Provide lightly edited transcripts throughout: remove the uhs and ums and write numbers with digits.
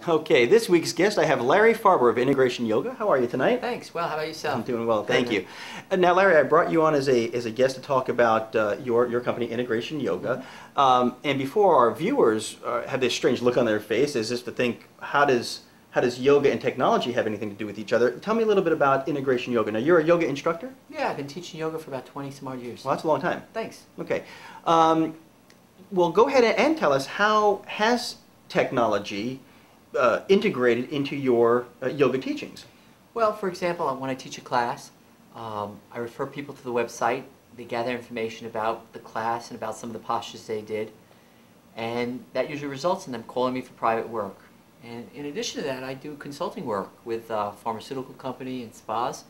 Okay, this week's guest, I have Larry Farber of Integration Yoga. How are you tonight? Thanks. Well, how about yourself? I'm doing well, thank you. Now, Larry, I brought you on as a guest to talk about your company, Integration Yoga. And before our viewers have this strange look on their face as if to think, how does yoga and technology have anything to do with each other? Tell me a little bit about Integration Yoga. Now, you're a yoga instructor? Yeah, I've been teaching yoga for about 20 some odd years. Well, that's a long time. Thanks. Okay. Well, go ahead and tell us, how has technology integrated into your yoga teachings? Well, for example, when I teach a class, I refer people to the website. They gather information about the class and about some of the postures they did. And that usually results in them calling me for private work. And in addition to that, I do consulting work with a pharmaceutical company and spas.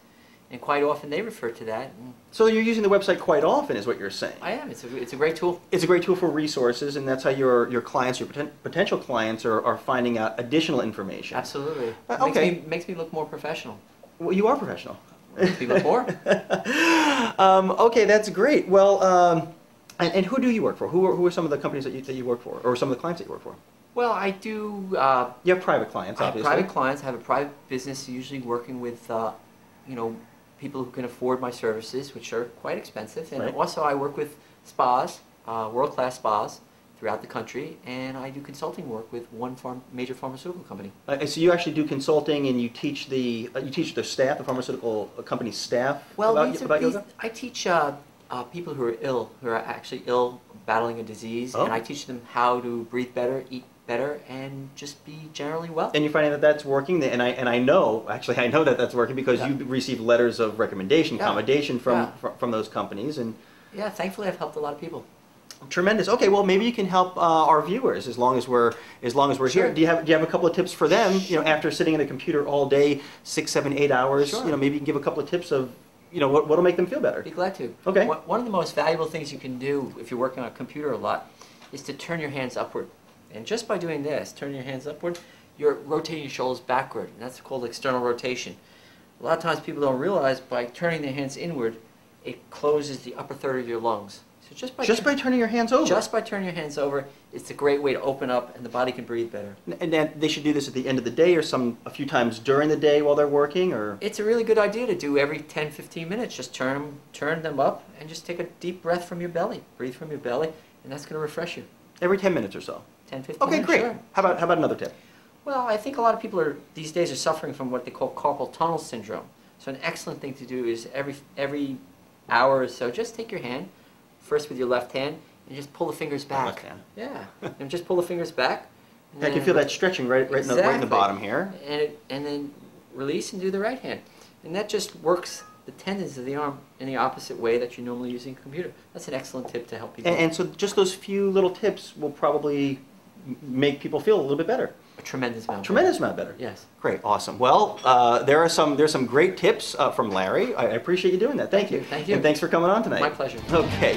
And quite often they refer to that. So you're using the website quite often, is what you're saying? I am. It's a great tool. It's a great tool for resources, and that's how your clients, your potential clients, are finding out additional information. Absolutely. Okay. Makes me look more professional. Well, you are professional. Makes me look more. Okay, that's great. Well, and who do you work for? Who are some of the companies that you work for, or some of the clients that you work for? Well, I do. You have private clients, obviously. I have private clients. I have a private business, usually working with, people who can afford my services, which are quite expensive. And also, I work with spas, world-class spas throughout the country, and I do consulting work with one major pharmaceutical company. So you actually do consulting, and you teach the staff, the pharmaceutical company staff, about yoga? I teach people who are ill, who are actually ill, battling a disease, and I teach them how to breathe better, eat better, and just be generally well. And you're finding that that's working, and I know that that's working because you receive letters of recommendation, commendation from those companies, and yeah, thankfully I've helped a lot of people. Tremendous. Okay, well, maybe you can help our viewers as long as we're here. Do you have a couple of tips for them? After sitting at a computer all day, 6, 7, 8 hours. Sure. Maybe you can give a couple of tips of what'll make them feel better. Be glad to. Okay. One of the most valuable things you can do if you're working on a computer a lot is to turn your hands upward. And just by doing this, turning your hands upward, you're rotating your shoulders backward, and that's called external rotation. A lot of times people don't realize by turning their hands inward, it closes the upper third of your lungs. So just by turning your hands over? Just by turning your hands over, it's a great way to open up, and the body can breathe better. And then they should do this at the end of the day, or a few times during the day while they're working, or? It's a really good idea to do every 10, 15 minutes. Just turn them up, and just take a deep breath from your belly. Breathe from your belly, and that's going to refresh you. Every 10 minutes or so? 10, 15 minutes, great. Sure. How about another tip? Well, I think a lot of people these days are suffering from what they call carpal tunnel syndrome. So an excellent thing to do is every hour or so, just take your hand, first with your left hand, and just pull the fingers back. Left hand. Yeah, and just pull the fingers back. I can feel that stretching right in the bottom here. And then release and do the right hand. And that just works the tendons of the arm in the opposite way that you're normally using a computer. That's an excellent tip to help people. And so just those few little tips will probably make people feel a little bit better. A tremendous amount. Tremendous amount better. Yes. Great, awesome. Well, there's some great tips from Larry. I appreciate you doing that. Thank you. Thank you. And thanks for coming on tonight. My pleasure. Okay.